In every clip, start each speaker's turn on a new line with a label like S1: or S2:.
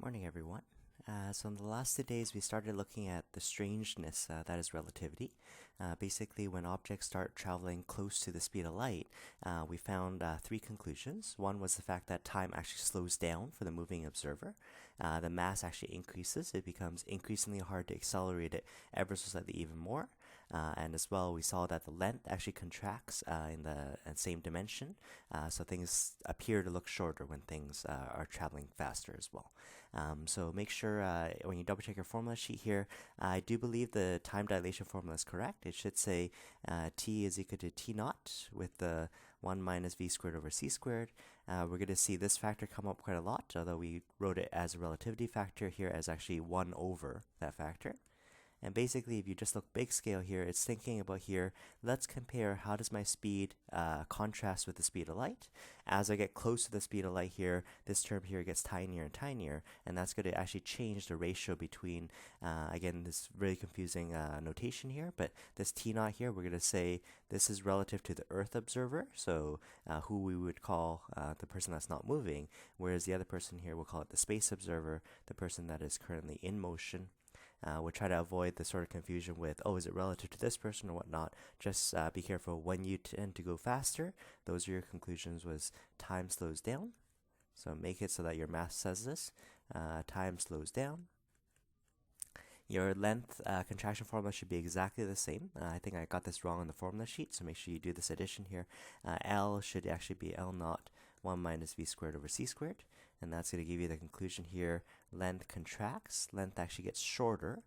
S1: Morning, everyone. So in the last 2 days, we started looking at the strangeness that is relativity. Basically, when objects start traveling close to the speed of light, we found three conclusions. One was the fact that time actually slows down for the moving observer. The mass actually increases. It becomes increasingly hard to accelerate it ever so slightly even more. And as well, we saw that the length actually contracts in the same dimension. So things appear to look shorter when things are traveling faster as well. So make sure when you double check your formula sheet here, I do believe the time dilation formula is correct. It should say t is equal to t naught with the 1 minus v squared over c squared. We're going to see this factor come up quite a lot, although we wrote it as a relativity factor here as actually 1 over that factor. And basically, if you just look big scale here, it's thinking about here, let's compare how does my speed contrast with the speed of light. As I get close to the speed of light here, this term here gets tinier and tinier, and that's going to actually change the ratio between, again, this really confusing notation here, but this T naught here, we're going to say this is relative to the Earth observer, so who we would call the person that's not moving, whereas the other person here, we'll call it the space observer, the person that is currently in motion. We'll try to avoid the sort of confusion with, oh, is it relative to this person or whatnot? Just be careful when you tend to go faster. Those are your conclusions was time slows down. So make it so that your math says this. Time slows down. Your length contraction formula should be exactly the same. I think I got this wrong on the formula sheet, so make sure you do this addition here. L should actually be L naught 1 minus v squared over c squared, and that's going to give you the conclusion here. Length contracts, length actually gets shorter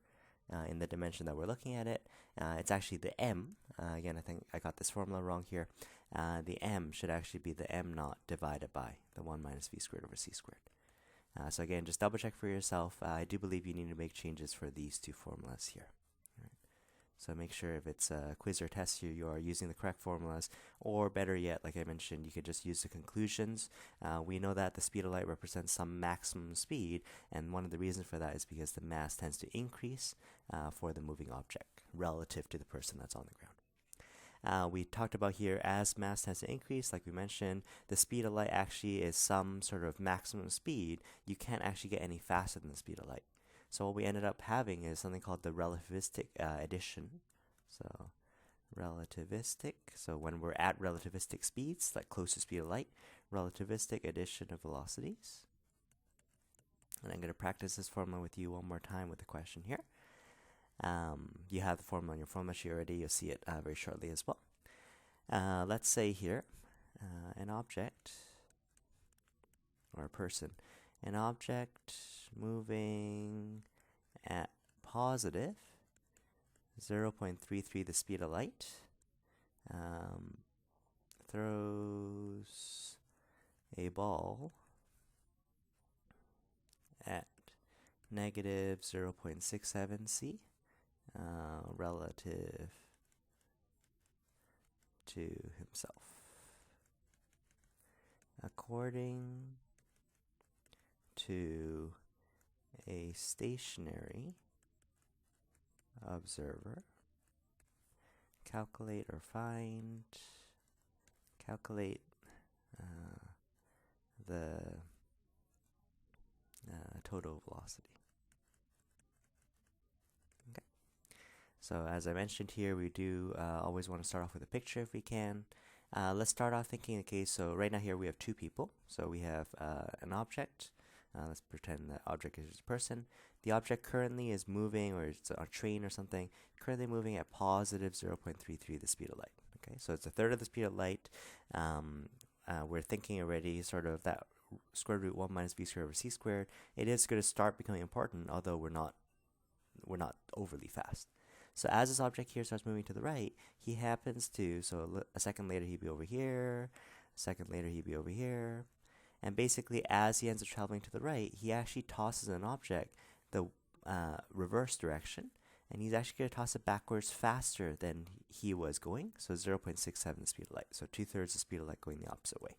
S1: in the dimension that we're looking at it. It's actually the m. Again, I think I got this formula wrong here. The m should actually be the m naught divided by the 1 minus v squared over c squared. So again, just double check for yourself. I do believe you need to make changes for these two formulas here. Right. So make sure if it's a quiz or test here, you are using the correct formulas, or better yet, like I mentioned, you could just use the conclusions. We know that the speed of light represents some maximum speed, and one of the reasons for that is because the mass tends to increase for the moving object relative to the person that's on the ground. We talked about here as mass tends to increase, like we mentioned, the speed of light actually is some sort of maximum speed. You can't actually get any faster than the speed of light. So what we ended up having is something called the relativistic addition. So relativistic, so when we're at relativistic speeds, like close to speed of light, relativistic addition of velocities. And I'm going to practice this formula with you one more time with the question here. You have the formula on your formula sheet already. You'll see it very shortly as well. Let's say here, an object, or a person, an object moving at positive 0.33 the speed of light, throws a ball at negative 0.67 c. Relative to himself. According to a stationary observer, calculate the total velocity. So as I mentioned here, we do always want to start off with a picture if we can. Let's start off thinking, okay, so right now here we have two people. So we have an object. Let's pretend that object is a person. The object currently is moving, or it's a train or something, currently moving at positive 0.33 the speed of light. Okay, so it's a third of the speed of light. We're thinking already sort of that square root 1 minus v squared over c squared. It is going to start becoming important, although we're not overly fast. So as this object here starts moving to the right, he happens to, so a second later he'd be over here, a second later he'd be over here, and basically as he ends up traveling to the right, he actually tosses an object the reverse direction, and he's actually going to toss it backwards faster than he was going, so 0.67 the speed of light, so 2/3 the speed of light going the opposite way.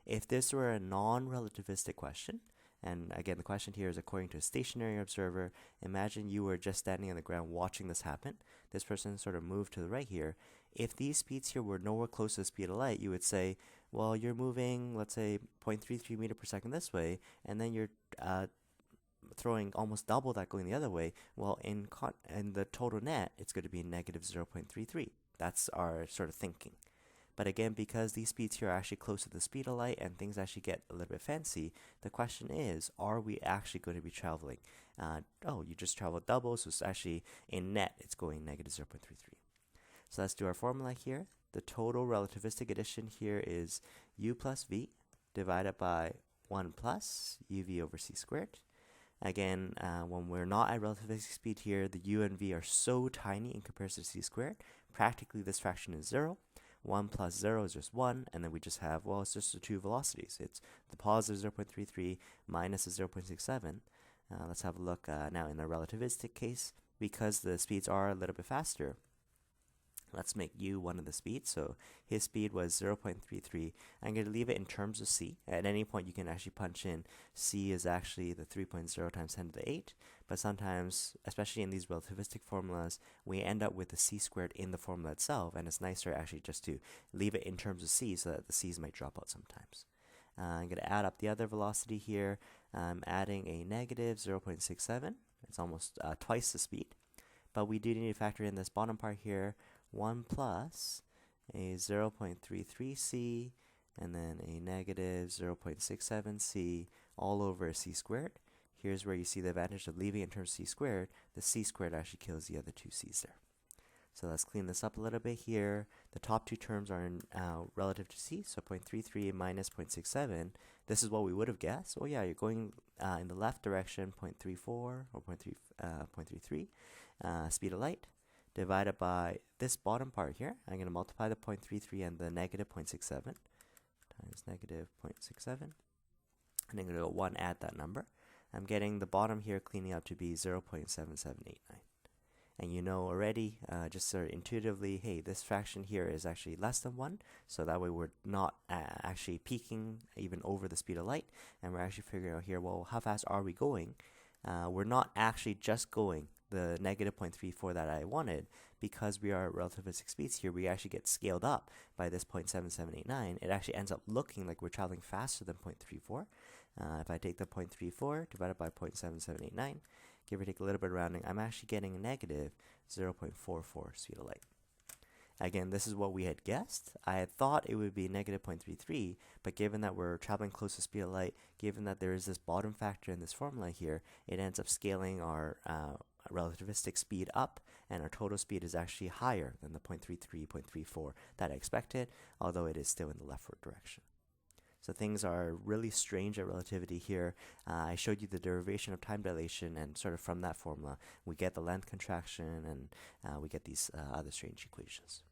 S1: If this were a non-relativistic question, and again, the question here is according to a stationary observer. Imagine you were just standing on the ground watching this happen. This person sort of moved to the right here. If these speeds here were nowhere close to the speed of light, you would say, well, you're moving, let's say, 0.33 meter per second this way, and then you're throwing almost double that going the other way, well, in the total net, it's going to be negative 0.33. That's our sort of thinking. But again, because these speeds here are actually close to the speed of light and things actually get a little bit fancy, the question is, are we actually going to be traveling? You just traveled double, so it's actually in net, it's going negative 0.33. So let's do our formula here. The total relativistic addition here is u plus v divided by 1 plus uv over c squared. Again, when we're not at relativistic speed here, the u and v are so tiny in comparison to c squared. Practically, this fraction is 0. 1 plus 0 is just 1, and then we just have, well, it's just the two velocities. It's the positive 0.33 minus the 0.67. Let's have a look now in the relativistic case. Because the speeds are a little bit faster, let's make u one of the speeds. So his speed was 0.33. I'm going to leave it in terms of c. At any point, you can actually punch in c is actually the 3.0 times 10 to the 8. But sometimes, especially in these relativistic formulas, we end up with the c squared in the formula itself. And it's nicer actually just to leave it in terms of c so that the c's might drop out sometimes. I'm going to add up the other velocity here. I'm adding a negative 0.67. It's almost twice the speed. But we do need to factor in this bottom part here. 1 plus a 0.33c and then a negative 0.67c all over c squared. Here's where you see the advantage of leaving it in terms of c squared. The c squared actually kills the other two c's there. So let's clean this up a little bit here. The top two terms are in, relative to c, so 0.33 minus 0.67. This is what we would have guessed. Oh yeah, you're going in the left direction, 0.34 or 0.33 speed of light, divided by this bottom part here. I'm going to multiply the 0.33 and the negative 0.67 times negative 0.67. And I'm going to go 1 add that number. I'm getting the bottom here cleaning up to be 0.7789. And you know already, just sort of intuitively, hey, this fraction here is actually less than 1. So that way we're not actually peaking even over the speed of light. And we're actually figuring out here, well, how fast are we going? We're not actually just going the negative 0.34 that I wanted. Because we are at relativistic speeds here, we actually get scaled up by this 0.7789. It actually ends up looking like we're traveling faster than 0.34. If I take the 0.34 divided by 0.7789, give or take a little bit of rounding, I'm actually getting a negative 0.44 speed of light. Again, this is what we had guessed. I had thought it would be negative 0.33, but given that we're traveling close to speed of light, given that there is this bottom factor in this formula here, it ends up scaling our relativistic speed up, and our total speed is actually higher than the 0.33, 0.34 that I expected, although it is still in the leftward direction. So things are really strange at relativity here. I showed you the derivation of time dilation, and sort of from that formula, we get the length contraction, and we get these other strange equations.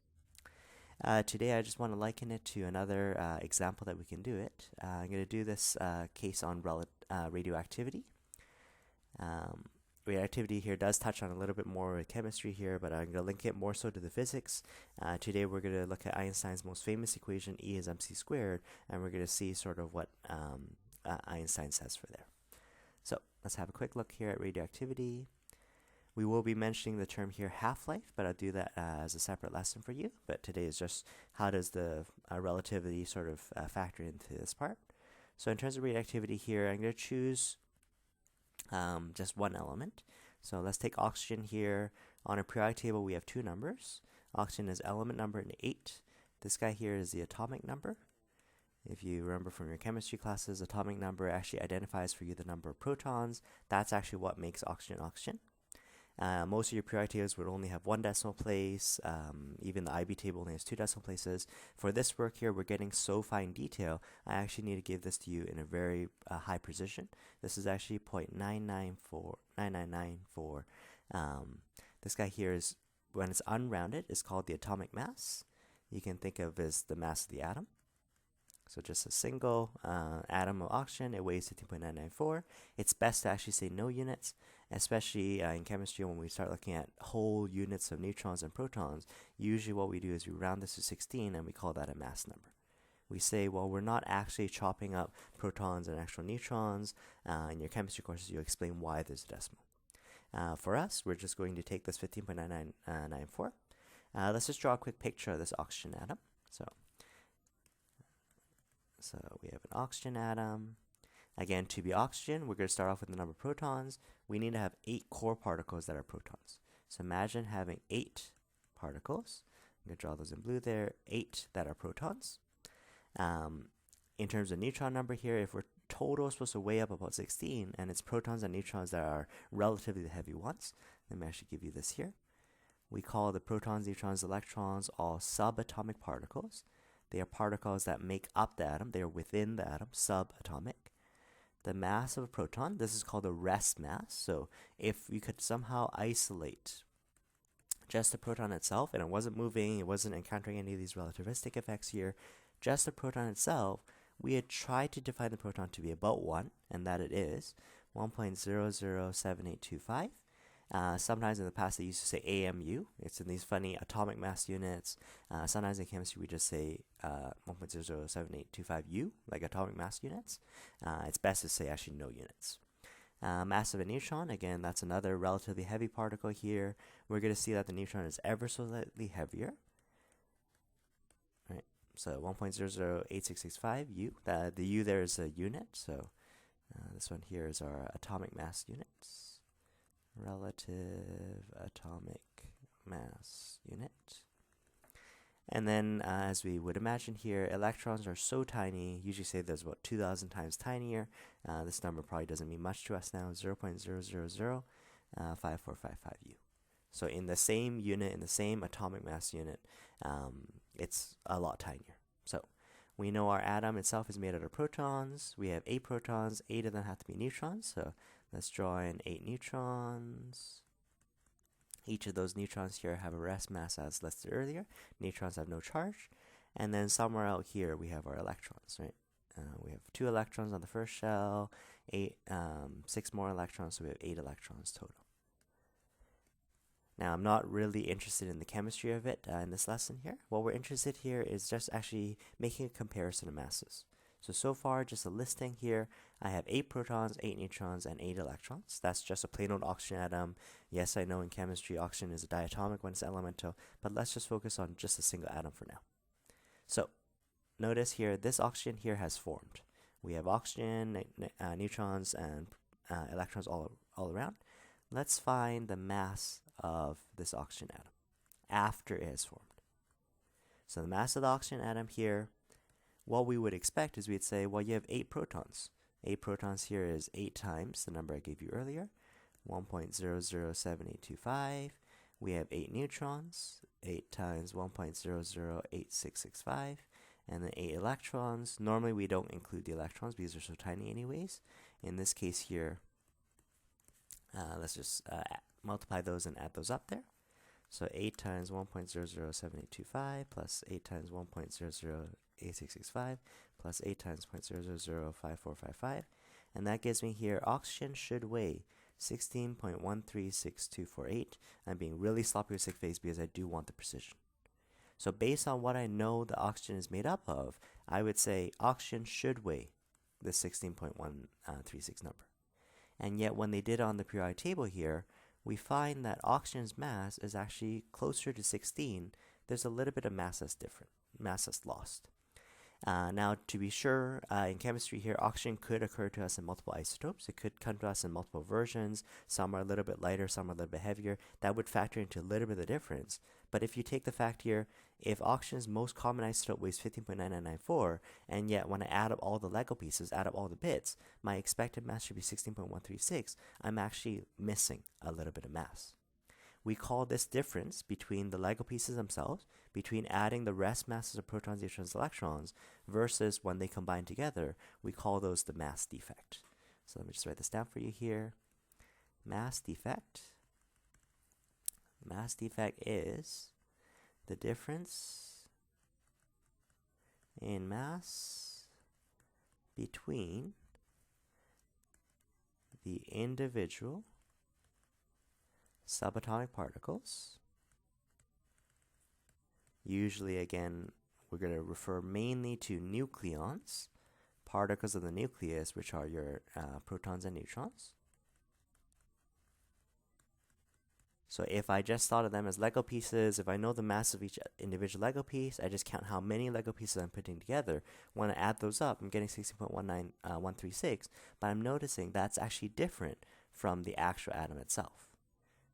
S1: Today, I just want to liken it to another example that we can do it. I'm going to do this case on radioactivity. Radioactivity here does touch on a little bit more chemistry here, but I'm going to link it more so to the physics. Today we're going to look at Einstein's most famous equation, E is mc squared, and we're going to see sort of what Einstein says for there. So let's have a quick look here at radioactivity. We will be mentioning the term here half-life, but I'll do that as a separate lesson for you. But today is just how does the relativity sort of factor into this part. So in terms of radioactivity here, I'm going to choose just one element. So let's take oxygen here. On a periodic table, we have two numbers. Oxygen is element number 8. This guy here is the atomic number. If you remember from your chemistry classes, atomic number actually identifies for you the number of protons. That's actually what makes oxygen oxygen. Most of your periodic tables would only have one decimal place. Even the IB table only has 2 decimal places. For this work here, we're getting so fine detail, I actually need to give this to you in a very high precision. This is actually 0.9994. This guy here is, when it's unrounded, is called the atomic mass. You can think of as the mass of the atom. So just a single atom of oxygen, it weighs 15.994. It's best to actually say no units, especially in chemistry when we start looking at whole units of neutrons and protons. Usually what we do is we round this to 16 and we call that a mass number. We say, well, we're not actually chopping up protons and actual neutrons. In your chemistry courses, you explain why there's a decimal. For us, we're just going to take this 15.994. Let's just draw a quick picture of this oxygen atom. So we have an oxygen atom. Again, to be oxygen, we're going to start off with the number of protons. We need to have 8 core particles that are protons. So imagine having 8 particles. I'm going to draw those in blue there, 8 that are protons. In terms of neutron number here, if we're total supposed to weigh up about 16, and it's protons and neutrons that are relatively the heavy ones, let me actually give you this here. We call the protons, neutrons, electrons all subatomic particles. They are particles that make up the atom. They are within the atom, subatomic. The mass of a proton, this is called a rest mass. So if we could somehow isolate just the proton itself, and it wasn't moving, it wasn't encountering any of these relativistic effects here, just the proton itself, we had tried to define the proton to be about 1, and that it is 1.007825. Sometimes in the past they used to say AMU. It's in these funny atomic mass units. Sometimes in chemistry we just say 1.007825U, like atomic mass units. It's best to say actually no units. Mass of a neutron, again, that's another relatively heavy particle here. We're going to see that the neutron is ever so slightly heavier. Right. So 1.008665U. The U there is a unit. So this one here is our atomic mass units. Relative atomic mass unit. And then, as we would imagine here, electrons are so tiny, usually say there's about 2,000 times tinier. This number probably doesn't mean much to us now, 0.0005455U. So in the same unit, in the same atomic mass unit, it's a lot tinier. So we know our atom itself is made out of protons. We have 8 protons, 8 of them have to be neutrons. So let's draw in 8 neutrons. Each of those neutrons here have a rest mass as listed earlier. Neutrons have no charge. And then somewhere out here we have our electrons, right? We have 2 electrons on the first shell, 6 more electrons, so we have 8 electrons total. Now, I'm not really interested in the chemistry of it in this lesson here. What we're interested here is just actually making a comparison of masses. So far, just a listing here. I have 8 protons, 8 neutrons, and 8 electrons. That's just a plain old oxygen atom. Yes, I know in chemistry oxygen is a diatomic when it's elemental, but let's just focus on just a single atom for now. So, notice here, this oxygen here has formed. We have oxygen, neutrons, and electrons all around. Let's find the mass of this oxygen atom after it has formed. So the mass of the oxygen atom here, what we would expect is we'd say, well, you have 8 protons. 8 protons here is 8 times the number I gave you earlier, 1.007825. We have 8 neutrons, 8 times 1.008665, and then 8 electrons. Normally we don't include the electrons because they're so tiny anyways. In this case here, let's just multiply those and add those up there. So 8 times 1.007825 plus 8 times 1.008665 plus 8 times 0.0005455. And that gives me here oxygen should weigh 16.136248. I'm being really sloppy with sig figs because I do want the precision. So based on what I know the oxygen is made up of, I would say oxygen should weigh the 16.136 number. And yet when they did on the periodic table here, we find that oxygen's mass is actually closer to 16. There's a little bit of mass that's different, mass that's lost. Now, to be sure, in chemistry here, oxygen could occur to us in multiple isotopes. It could come to us in multiple versions. Some are a little bit lighter, some are a little bit heavier. That would factor into a little bit of the difference. But if you take the fact here, if oxygen's most common isotope weighs 15.9994, and yet when I add up all the Lego pieces, add up all the bits, my expected mass should be 16.136, I'm actually missing a little bit of mass. We call this difference between the Lego pieces themselves, between adding the rest masses of protons, neutrons, electrons, versus when they combine together, we call those the mass defect. So let me just write this down for you here. Mass defect. Mass defect is the difference in mass between the individual subatomic particles. Usually, again, we're going to refer mainly to nucleons, particles of the nucleus, which are your protons and neutrons. So if I just thought of them as Lego pieces, if I know the mass of each individual Lego piece, I just count how many Lego pieces I'm putting together. When I add those up, I'm getting 16.19136, but I'm noticing that's actually different from the actual atom itself.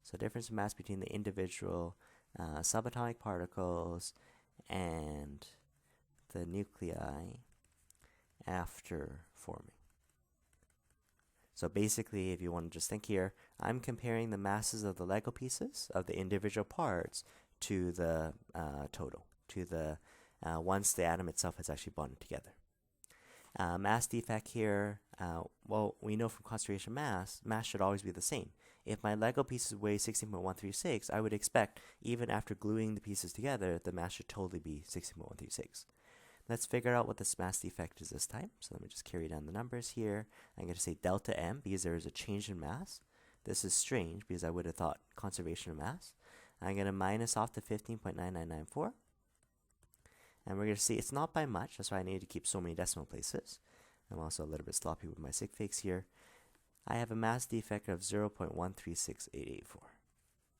S1: So difference in mass between the individual subatomic particles and the nuclei after forming. So basically, if you want to just think here, I'm comparing the masses of the Lego pieces of the individual parts to the total, to the once the atom itself has actually bonded together. Mass defect here, well, we know from conservation mass should always be the same. If my Lego pieces weigh 16.136, I would expect, even after gluing the pieces together, the mass should totally be 16.136. Let's figure out what this mass defect is this time. So let me just carry down the numbers here. I'm going to say delta M because there is a change in mass. This is strange because I would have thought conservation of mass. I'm going to minus off the 15.9994. And we're going to see it's not by much. That's why I need to keep so many decimal places. I'm also a little bit sloppy with my sig figs here. I have a mass defect of 0.136884.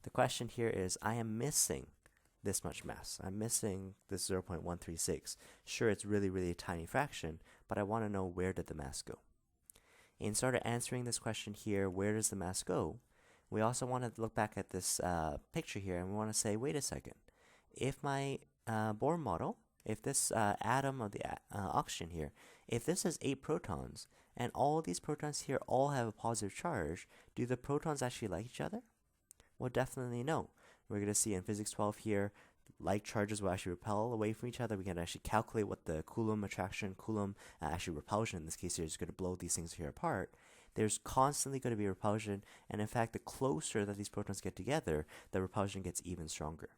S1: The question here is, I am missing this much mass. I'm missing this 0.136. Sure, it's really, really a tiny fraction, but I want to know, where did the mass go? In sort of answering this question here, where does the mass go? We also want to look back at this picture here, and we want to say, wait a second. If my Bohr model, if this atom of the oxygen here, if this has 8 protons, and all these protons here all have a positive charge, do the protons actually like each other? Well, definitely no. We're going to see in physics 12 here, like charges will actually repel away from each other. We can actually calculate what the Coulomb attraction, Coulomb actually repulsion, in this case here, is going to blow these things here apart. There's constantly going to be repulsion, and in fact, the closer that these protons get together, the repulsion gets even stronger.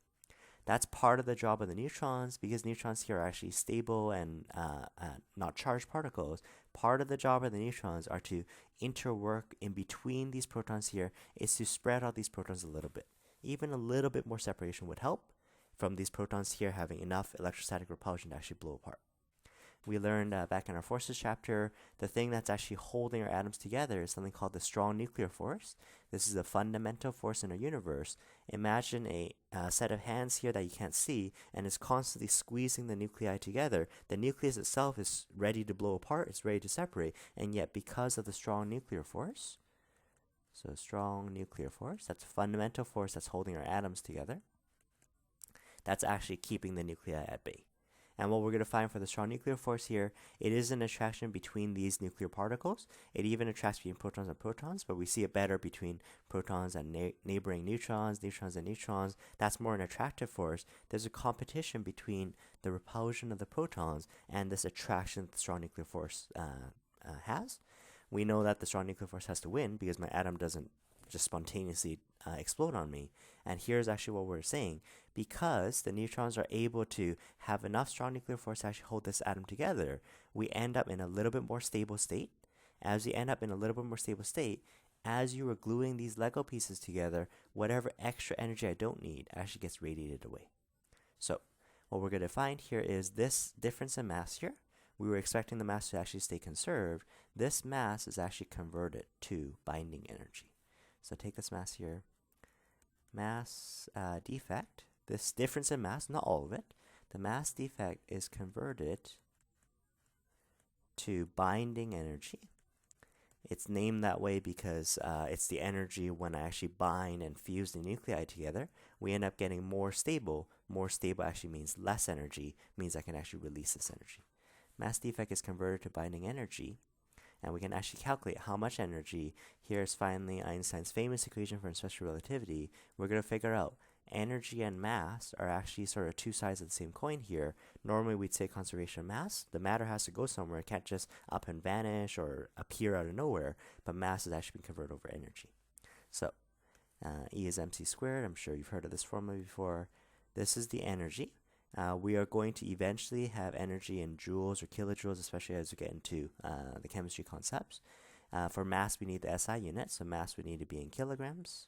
S1: That's part of the job of the neutrons, because neutrons here are actually stable and not charged particles. Part of the job of the neutrons are to interwork in between these protons here, is to spread out these protons a little bit. Even a little bit more separation would help from these protons here having enough electrostatic repulsion to actually blow apart. We learned back in our forces chapter, the thing that's actually holding our atoms together is something called the strong nuclear force. This is a fundamental force in our universe. Imagine a set of hands here that you can't see, and is constantly squeezing the nuclei together. The nucleus itself is ready to blow apart, it's ready to separate, and yet because of the strong nuclear force, so strong nuclear force, that's a fundamental force that's holding our atoms together, that's actually keeping the nuclei at bay. And what we're going to find for the strong nuclear force here, it is an attraction between these nuclear particles. It even attracts between protons and protons, but we see it better between protons and neighboring neutrons, neutrons and neutrons. That's more an attractive force. There's a competition between the repulsion of the protons and this attraction that the strong nuclear force has. We know that the strong nuclear force has to win because my atom doesn't just spontaneously explode on me. And here's actually what we're saying. Because the neutrons are able to have enough strong nuclear force to actually hold this atom together, we end up in a little bit more stable state. As we end up in a little bit more stable state, as you are gluing these Lego pieces together, whatever extra energy I don't need actually gets radiated away. So what we're going to find here is this difference in mass here. We were expecting the mass to actually stay conserved. This mass is actually converted to binding energy. So take this mass here. Mass defect. This difference in mass, not all of it, the mass defect is converted to binding energy. It's named that way because it's the energy when I actually bind and fuse the nuclei together. We end up getting more stable. More stable actually means less energy, means I can actually release this energy. Mass defect is converted to binding energy, and we can actually calculate how much energy. Here's finally Einstein's famous equation for special relativity. We're going to figure out energy and mass are actually sort of two sides of the same coin here. Normally we'd say conservation of mass. The matter has to go somewhere. It can't just up and vanish or appear out of nowhere, but mass has actually been converted over energy. So E is mc squared. I'm sure you've heard of this formula before. This is the energy. We are going to eventually have energy in joules or kilojoules, especially as we get into the chemistry concepts. For mass, we need the SI unit, so mass would need to be in kilograms.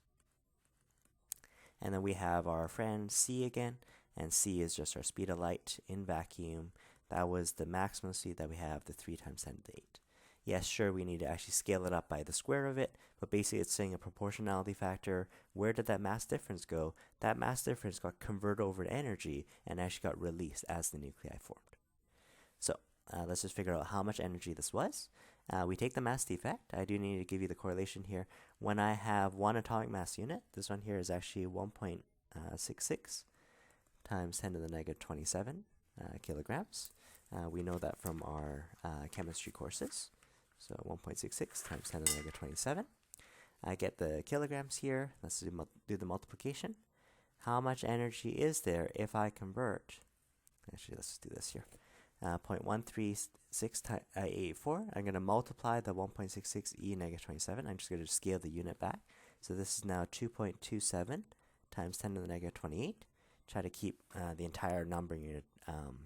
S1: And then we have our friend C again, and C is just our speed of light in vacuum. That was the maximum speed that we have, the 3 times 10 to the 8. Yes, sure, we need to actually scale it up by the square of it, but basically it's saying a proportionality factor. Where did that mass difference go? That mass difference got converted over to energy and actually got released as the nuclei formed. So let's just figure out how much energy this was. We take the mass defect. I do need to give you the correlation here. When I have one atomic mass unit, this one here is actually 1.66 times 10 to the negative 27 kilograms. We know that from our chemistry courses. So 1.66 times 10 to the negative 27. I get the kilograms here. Let's do the multiplication. How much energy is there if I convert? Actually, let's do this here. 0.13684. I'm going to multiply the 1.66 e negative 27. I'm just going to scale the unit back. So this is now 2.27 times 10 to the negative 28. Try to keep the entire number unit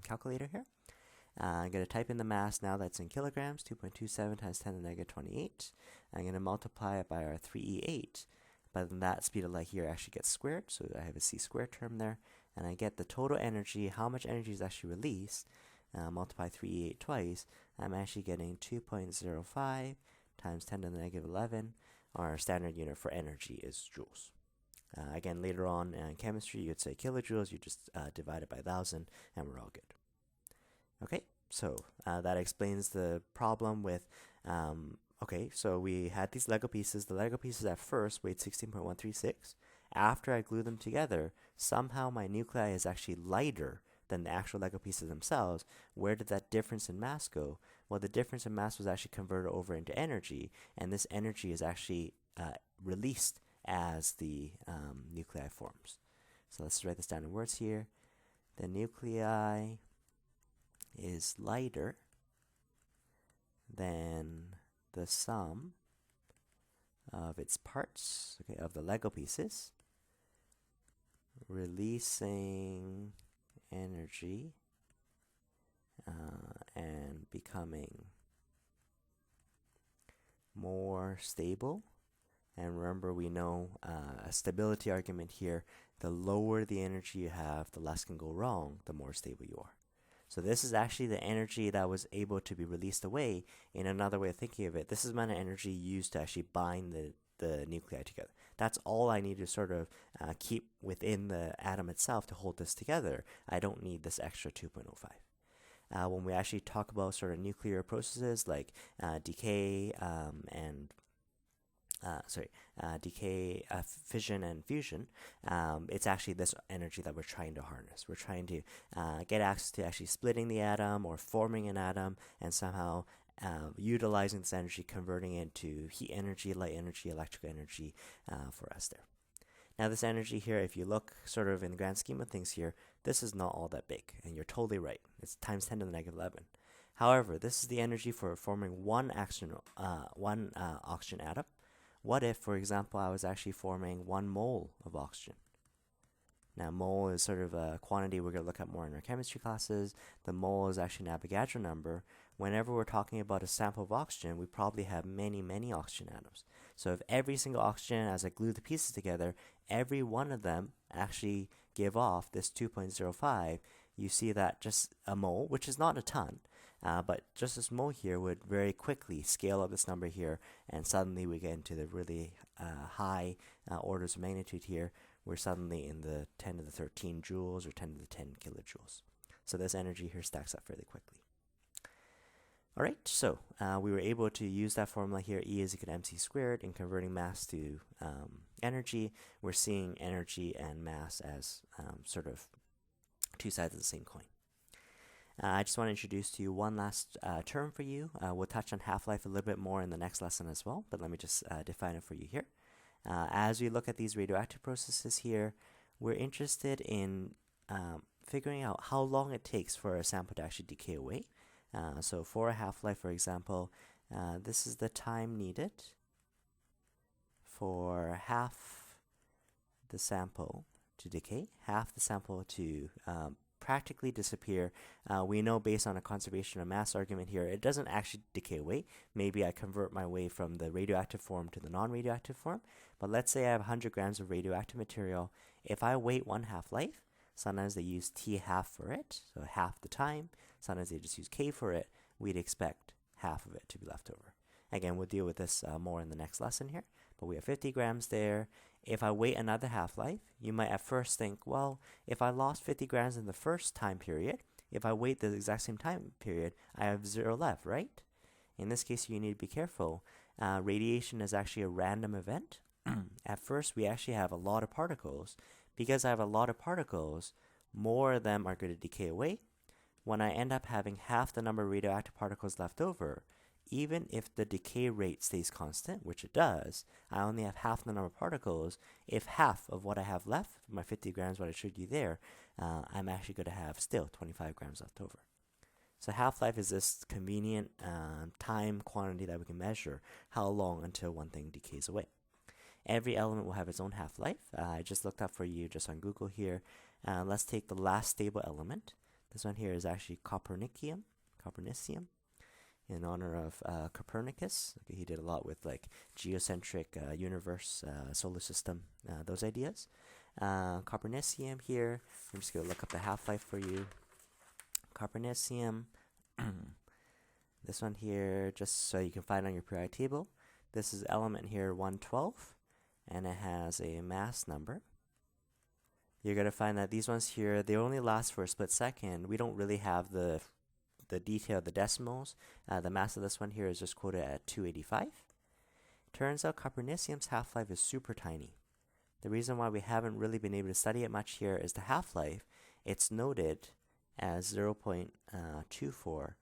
S1: calculator here. I'm going to type in the mass now that's in kilograms, 2.27 times 10 to the negative 28. I'm going to multiply it by our 3e8. But then that speed of light here actually gets squared, so I have a c squared term there. And I get the total energy, how much energy is actually released. Multiply 3e8 twice, I'm actually getting 2.05 times 10 to the negative 11. Our standard unit for energy is joules. Again, later on in chemistry, you'd say kilojoules. You just divide it by 1,000, and we're all good. Okay, so that explains the problem with, okay, so we had these Lego pieces. The Lego pieces at first weighed 16.136. After I glue them together, somehow my nuclei is actually lighter than the actual Lego pieces themselves. Where did that difference in mass go? Well, the difference in mass was actually converted over into energy, and this energy is actually released as the nuclei forms. So let's write this down in words here. The nuclei is lighter than the sum of its parts, okay, of the Lego pieces, releasing energy and becoming more stable. And remember, we know a stability argument here. The lower the energy you have, the less can go wrong, the more stable you are. So this is actually the energy that was able to be released away. In another way of thinking of it, this is the amount of energy used to actually bind the nuclei together. That's all I need to sort of keep within the atom itself to hold this together. I don't need this extra 2.05. When we actually talk about sort of nuclear processes like decay fission and fusion, it's actually this energy that we're trying to harness. We're trying to get access to actually splitting the atom or forming an atom and somehow utilizing this energy, converting it into heat energy, light energy, electrical energy for us there. Now this energy here, if you look sort of in the grand scheme of things here, this is not all that big, and you're totally right. It's times 10 to the negative 11. However, this is the energy for forming one oxygen atom. What if, for example, I was actually forming 1 mole of oxygen? Now, mole is sort of a quantity we're going to look at more in our chemistry classes. The mole is actually an Avogadro number. Whenever we're talking about a sample of oxygen, we probably have many, many oxygen atoms. So if every single oxygen, as I glue the pieces together, every one of them actually give off this 2.05, you see that just a mole, which is not a ton, but just this mole here would very quickly scale up this number here, and suddenly we get into the really high orders of magnitude here. We're suddenly in the 10 to the 13 joules or 10 to the 10 kilojoules. So this energy here stacks up fairly quickly. All right, so we were able to use that formula here, E is equal to mc squared, in converting mass to energy. We're seeing energy and mass as sort of two sides of the same coin. I just want to introduce to you one last term for you. We'll touch on half-life a little bit more in the next lesson as well, but let me just define it for you here. As we look at these radioactive processes here, we're interested in figuring out how long it takes for a sample to actually decay away. So for a half-life, for example, this is the time needed for half the sample to decay, half the sample to practically disappear. We know based on a conservation of mass argument here, it doesn't actually decay away. Maybe I convert my way from the radioactive form to the non-radioactive form. But let's say I have 100 grams of radioactive material. If I wait one half-life, sometimes they use T half for it, so half the time. Sometimes they just use K for it. We'd expect half of it to be left over. Again, we'll deal with this more in the next lesson here, but we have 50 grams there. If I wait another half-life, you might at first think, well, if I lost 50 grams in the first time period, if I wait the exact same time period, I have 0 left, right? In this case, you need to be careful. Radiation is actually a random event. At first, we actually have a lot of particles. Because I have a lot of particles, more of them are going to decay away. When I end up having half the number of radioactive particles left over, even if the decay rate stays constant, which it does, I only have half the number of particles. If half of what I have left, my 50 grams, what I showed you there, I'm actually going to have still 25 grams left over. So half-life is this convenient time quantity that we can measure how long until one thing decays away. Every element will have its own half-life. I just looked up for you just on Google here. Let's take the last stable element. This one here is actually copernicium, in honor of Copernicus. Okay, he did a lot with like geocentric universe, solar system, those ideas. Copernicium here. I'm just going to look up the half-life for you. Copernicium. This one here, just so you can find on your periodic table. This is element here 112, and it has a mass number. You're going to find that these ones here, they only last for a split second. We don't really have the detail of the decimals. The mass of this one here is just quoted at 285. Turns out copernicium's half-life is super tiny. The reason why we haven't really been able to study it much here is the half-life. It's noted as 0.24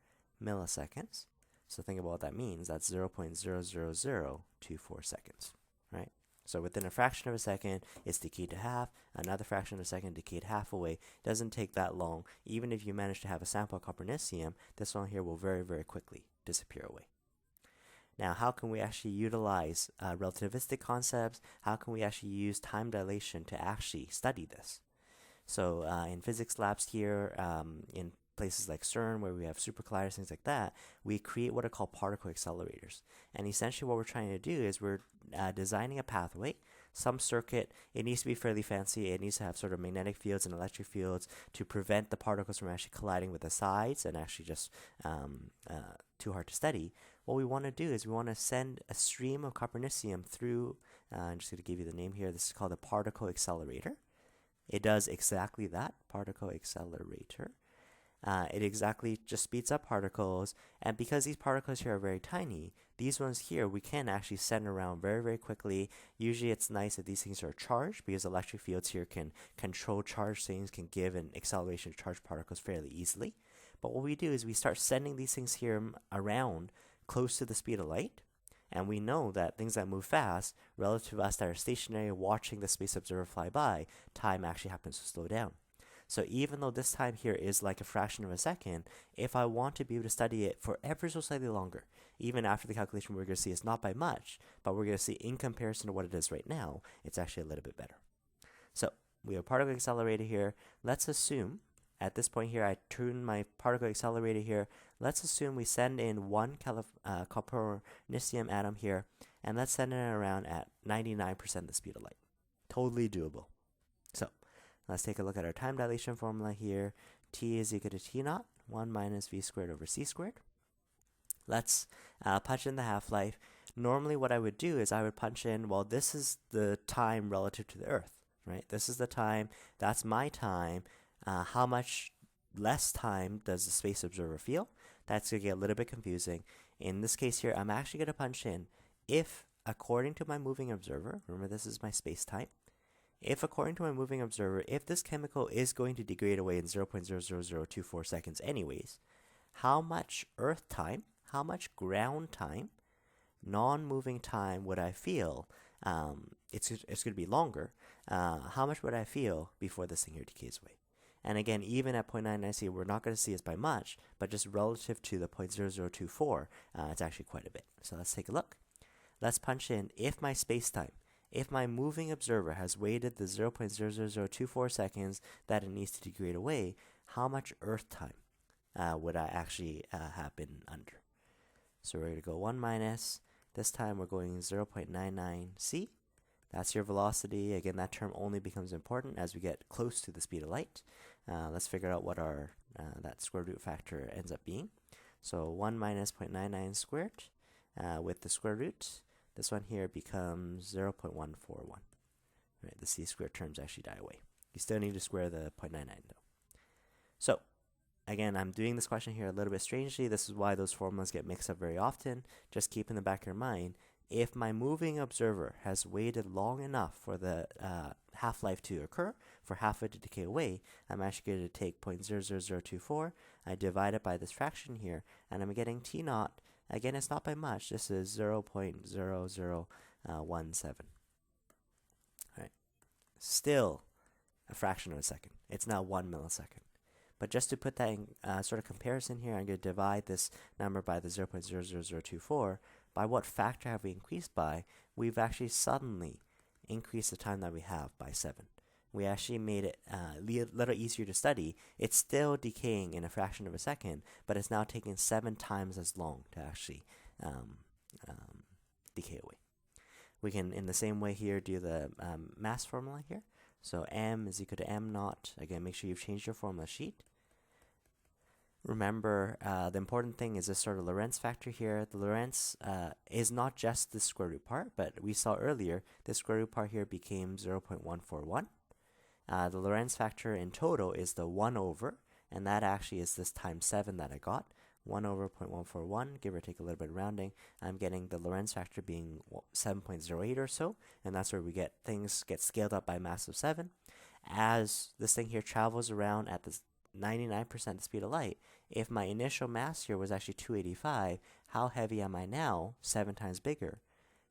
S1: milliseconds. So think about what that means. That's 0.00024 seconds, right? So within a fraction of a second, it's decayed to half. Another fraction of a second decayed half away. It doesn't take that long. Even if you manage to have a sample of copernicium, this one here will very, very quickly disappear away. Now, how can we actually utilize relativistic concepts? How can we actually use time dilation to actually study this? So in physics labs here, in places like CERN, where we have super colliders, things like that, we create what are called particle accelerators. And essentially what we're trying to do is we're designing a pathway, some circuit. It needs to be fairly fancy. It needs to have sort of magnetic fields and electric fields to prevent the particles from actually colliding with the sides and actually just too hard to study. What we want to do is we want to send a stream of copernicium through, I'm just going to give you the name here. This is called a particle accelerator. It does exactly that, particle accelerator. It exactly just speeds up particles, and because these particles here are very tiny, these ones here we can actually send around very, very quickly. Usually it's nice if these things are charged, because electric fields here can control charged things, can give an acceleration to charged particles fairly easily. But what we do is we start sending these things here around close to the speed of light, and we know that things that move fast, relative to us that are stationary watching the space observer fly by, time actually happens to slow down. So even though this time here is like a fraction of a second, if I want to be able to study it for ever so slightly longer, even after the calculation we're going to see is not by much, but we're going to see in comparison to what it is right now, it's actually a little bit better. So we have a particle accelerator here. Let's assume, at this point here, I turn my particle accelerator here. Let's assume we send in one copernicium atom here, and let's send it around at 99% the speed of light. Totally doable. So let's take a look at our time dilation formula here. T is equal to T naught, 1 minus V squared over C squared. Let's punch in the half-life. Normally what I would do is I would punch in, well, this is the time relative to the Earth, right? This is the time. That's my time. How much less time does the space observer feel? That's going to get a little bit confusing. In this case here, I'm actually going to punch in if, according to my moving observer, remember this is my space-time, if according to my moving observer, if this chemical is going to degrade away in 0.00024 seconds anyways, how much Earth time, how much ground time, non-moving time would I feel? It's going to be longer. How much would I feel before this thing here decays away? And again, even at 0.99C, we're not going to see it by much, but just relative to the 0.0024, it's actually quite a bit. So let's take a look. Let's punch in if my space-time, if my moving observer has waited the 0.00024 seconds that it needs to degrade away, how much Earth time would I actually have been under? So we're going to go 1 minus. This time we're going 0.99C. That's your velocity. Again, that term only becomes important as we get close to the speed of light. Let's figure out what our that square root factor ends up being. So 1 minus 0.99 squared with the square root. This one here becomes 0.141. Right, the c squared terms actually die away. You still need to square the 0.99 though. So again, I'm doing this question here a little bit strangely. This is why those formulas get mixed up very often. Just keep in the back of your mind, if my moving observer has waited long enough for the half-life to occur, for half of it to decay away, I'm actually going to take 0.00024, I divide it by this fraction here, and I'm getting t naught. Again, it's not by much. This is 0.0017. Right. Still a fraction of a second. It's now 1 millisecond. But just to put that in sort of comparison here, I'm going to divide this number by the 0.00024. By what factor have we increased by? We've actually suddenly increased the time that we have by 7. We actually made it a little easier to study. It's still decaying in a fraction of a second, but it's now taking 7 times as long to actually decay away. We can, in the same way here, do the mass formula here. So m is equal to m naught. Again, make sure you've changed your formula sheet. Remember, the important thing is this sort of Lorentz factor here. The Lorentz is not just the square root part, but we saw earlier, the square root part here became 0.141. The Lorentz factor in total is the 1 over, and that actually is this times 7 that I got. 1 over 0.141, give or take a little bit of rounding. I'm getting the Lorentz factor being 7.08 or so, and that's where we get things get scaled up by mass of 7. As this thing here travels around at the 99% the speed of light, if my initial mass here was actually 285, how heavy am I now? 7 times bigger.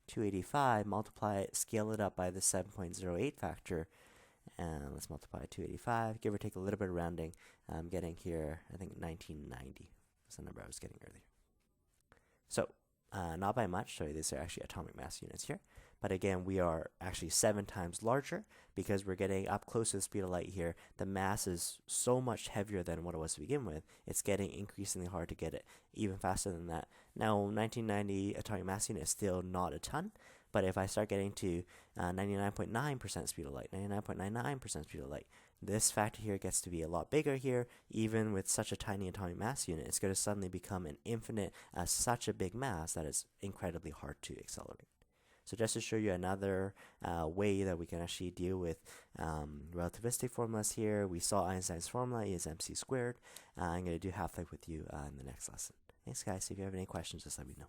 S1: 285, multiply it, scale it up by the 7.08 factor, and let's multiply 285, give or take a little bit of rounding. I'm getting here, I think 1990. That's the number I was getting earlier. So, not by much, so these are actually atomic mass units here. But again, we are actually 7 times larger because we're getting up close to the speed of light here. The mass is so much heavier than what it was to begin with. It's getting increasingly hard to get it even faster than that. Now, 1990 atomic mass unit is still not a ton, but if I start getting to 99.9% speed of light, 99.99% speed of light, this factor here gets to be a lot bigger here. Even with such a tiny atomic mass unit, it's going to suddenly become an infinite, such a big mass that is incredibly hard to accelerate. So just to show you another way that we can actually deal with relativistic formulas here, we saw Einstein's formula is mc squared. I'm going to do half-life with you in the next lesson. Thanks, guys. If you have any questions, just let me know.